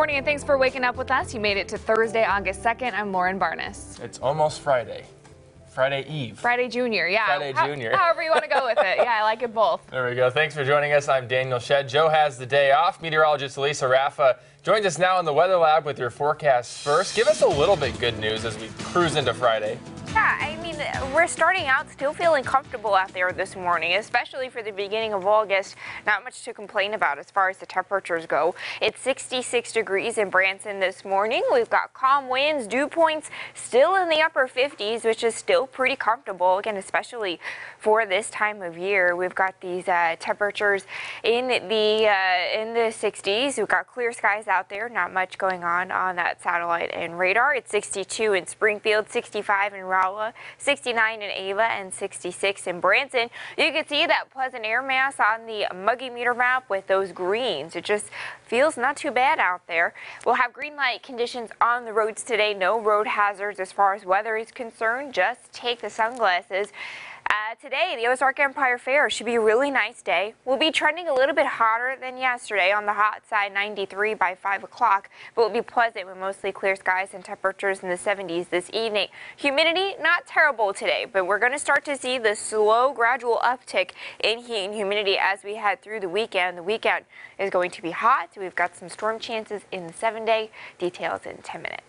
Morning and thanks for waking up with us. You made it to Thursday, August 2nd. I'm Lauren Barnes. It's almost Friday. Friday Eve. Friday Junior, yeah. Friday Junior. However you want to go with it. Yeah, I like it both. There we go. Thanks for joining us. I'm Daniel Shedd. Joe has the day off. Meteorologist Lisa Raffa joins us now in the Weather Lab with your forecast first. Give us a little bit good news as we cruise into Friday. Yeah, I mean, we're starting out still feeling comfortable out there this morning, especially for the beginning of August. Not much to complain about as far as the temperatures go. It's 66 degrees in Branson this morning. We've got calm winds, dew points still in the upper 50s, which is still pretty comfortable, again, especially for this time of year. We've got these temperatures in the 60s. We've got clear skies out there, not much going on that satellite and radar. It's 62 in Springfield, 65 in Rolla, 69 in Ava, and 66 in Branson. You can see that pleasant air mass on the muggy meter map with those greens. It just feels not too bad out there. We'll have green light conditions on the roads today. No road hazards as far as weather is concerned. Just take the sunglasses. Today, the Ozark Empire Fair should be a really nice day. We'll be trending a little bit hotter than yesterday on the hot side, 93 by 5 o'clock, but it'll be pleasant with mostly clear skies and temperatures in the 70s this evening. Humidity, not terrible today, but we're going to start to see the slow, gradual uptick in heat and humidity as we head through the weekend. The weekend is going to be hot. We've got some storm chances in the 7-day. Details in 10 minutes.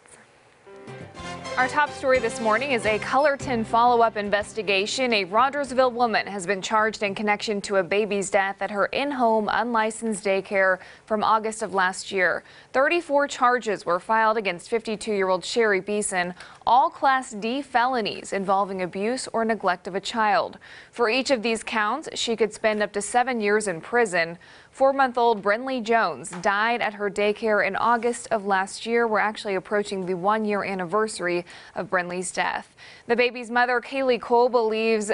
Our top story this morning is a Cullerton follow-up investigation. A Rogersville woman has been charged in connection to a baby's death at her in-home unlicensed daycare from August of last year. 34 charges were filed against 52-year-old Sherry Beeson, all Class D felonies involving abuse or neglect of a child. For each of these counts, she could spend up to 7 years in prison. 4-month-old Brinley Jones died at her daycare in August of last year. We're actually approaching the 1-year anniversary of Brinley's death. The baby's mother, Kaylee Cole, believes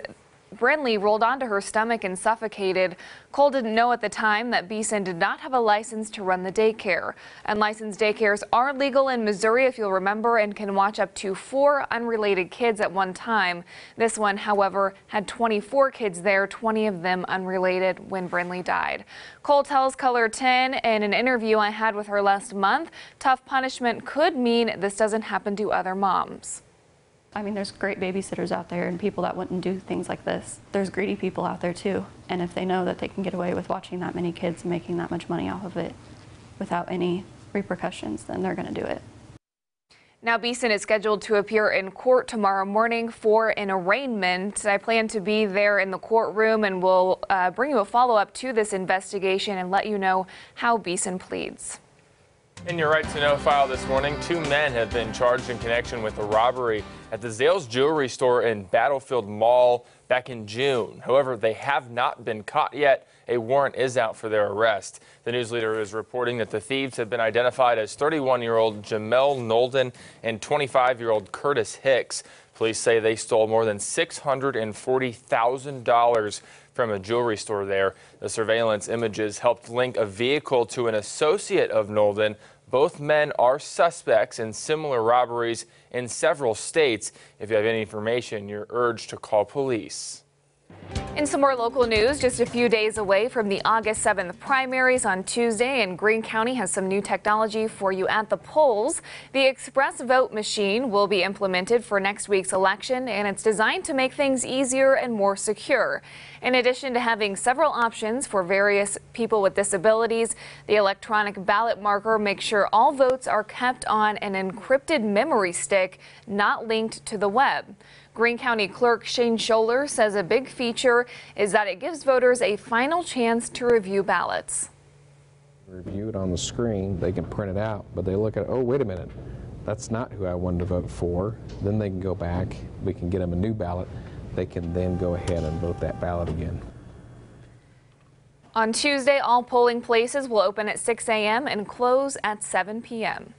Brinley rolled onto her stomach and suffocated. Cole didn't know at the time that Beeson did not have a license to run the daycare. Unlicensed daycares are legal in Missouri, if you'll remember, and can watch up to 4 unrelated kids at one time. This one, however, had 24 kids there, 20 of them unrelated when Brinley died. Cole tells Cullerton in an interview I had with her last month, tough punishment could mean this doesn't happen to other moms. I mean, there's great babysitters out there and people that wouldn't do things like this. There's greedy people out there too. And if they know that they can get away with watching that many kids and making that much money off of it without any repercussions, then they're going to do it. Now, Beeson is scheduled to appear in court tomorrow morning for an arraignment. I plan to be there in the courtroom and will bring you a follow-up to this investigation and let you know how Beeson pleads. In your Right to Know file this morning, 2 men have been charged in connection with a robbery at the Zales Jewelry store in Battlefield Mall back in June. However, they have not been caught yet. A warrant is out for their arrest. The news leader is reporting that the thieves have been identified as 31-year-old Jamel Nolden and 25-year-old Curtis Hicks. Police say they stole more than $640,000 from a jewelry store there. The surveillance images helped link a vehicle to an associate of Nolden. Both men are suspects in similar robberies in several states. If you have any information, you're urged to call police. In some more local news, just a few days away from the August 7th primaries on Tuesday, and Greene County has some new technology for you at the polls. The express vote machine will be implemented for next week's election, and it's designed to make things easier and more secure. In addition to having several options for various people with disabilities, the electronic ballot marker makes sure all votes are kept on an encrypted memory stick, not linked to the web. Greene County Clerk Shane Scholler says a big feature is that it gives voters a final chance to review ballots. Review it on the screen, they can print it out, but they look at, oh, wait a minute, that's not who I wanted to vote for. Then they can go back, we can get them a new ballot. They can then go ahead and vote that ballot again. On Tuesday, all polling places will open at 6 a.m. and close at 7 p.m.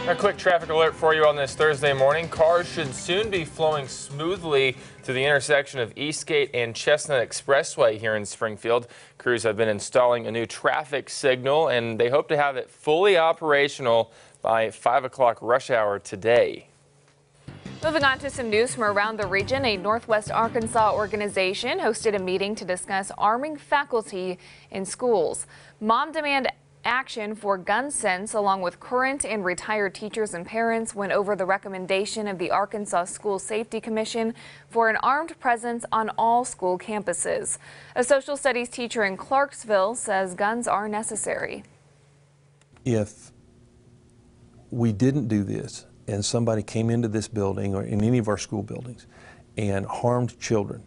A quick traffic alert for you on this Thursday morning. Cars should soon be flowing smoothly to the intersection of Eastgate and Chestnut Expressway here in Springfield. Crews have been installing a new traffic signal, and they hope to have it fully operational by 5 o'clock rush hour today. Moving on to some news from around the region, a Northwest Arkansas organization hosted a meeting to discuss arming faculty in schools. Mom Demand Action for Gun Sense, along with current and retired teachers and parents, went over the recommendation of the Arkansas School Safety Commission for an armed presence on all school campuses. A social studies teacher in Clarksville says guns are necessary. If we didn't do this and somebody came into this building or in any of our school buildings and harmed children,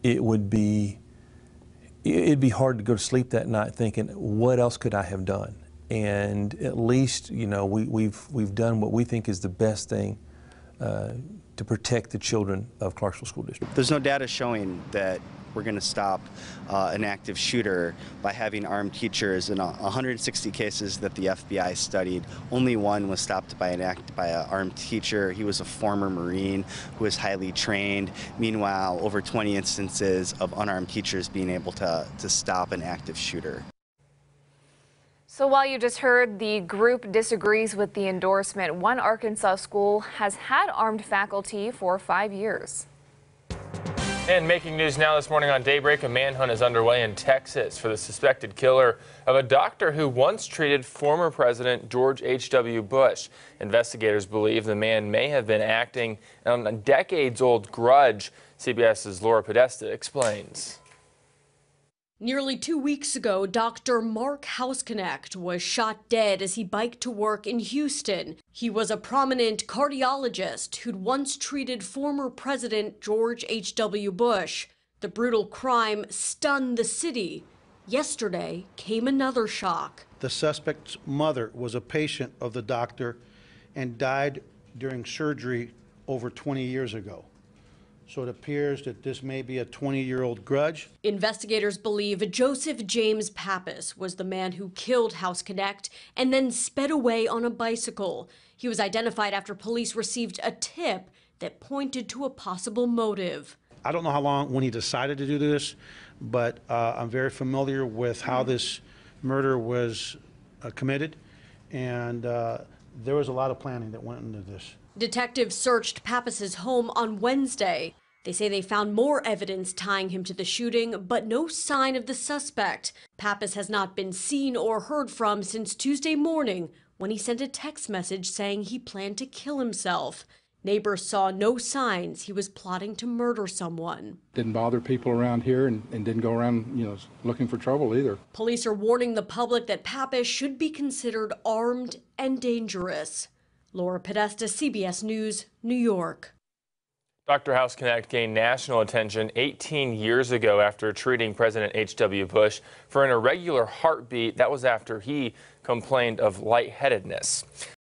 it'd be hard to go to sleep that night thinking, what else could I have done? And at least, you know, we've done what we think is the best thing to protect the children of Clarksville School District. There's no data showing that we're going to stop an active shooter by having armed teachers. In 160 cases that the FBI studied, only one was stopped by an armed teacher. He was a former Marine who was highly trained. Meanwhile, over 20 instances of unarmed teachers being able to stop an active shooter. So while you just heard the group disagrees with the endorsement, one Arkansas school has had armed faculty for 5 years. And making news now this morning on Daybreak, a manhunt is underway in Texas for the suspected killer of a doctor who once treated former President George H.W. Bush. Investigators believe the man may have been acting on a decades-old grudge. CBS's Laura Podesta explains. Nearly 2 weeks ago, Dr. Mark Houseknecht was shot dead as he biked to work in Houston. He was a prominent cardiologist who'd once treated former President George H.W. Bush. The brutal crime stunned the city. Yesterday came another shock. The suspect's mother was a patient of the doctor and died during surgery over 20 years ago. So it appears that this may be a 20-year-old grudge. Investigators believe Joseph James Pappas was the man who killed Houseknecht and then sped away on a bicycle. He was identified after police received a tip that pointed to a possible motive. I don't know how long when he decided to do this, but I'm very familiar with how this murder was committed, and there was a lot of planning that went into this. Detectives searched Pappas's home on Wednesday. They say they found more evidence tying him to the shooting, but no sign of the suspect. Pappas has not been seen or heard from since Tuesday morning when he sent a text message saying he planned to kill himself. Neighbors saw no signs he was plotting to murder someone. Didn't bother people around here and didn't go around, looking for trouble either. Police are warning the public that Pappas should be considered armed and dangerous. Laura Podesta, CBS News, New York. Dr. Houseknecht gained national attention 18 years ago after treating President H.W. Bush for an irregular heartbeat. That was after he complained of lightheadedness.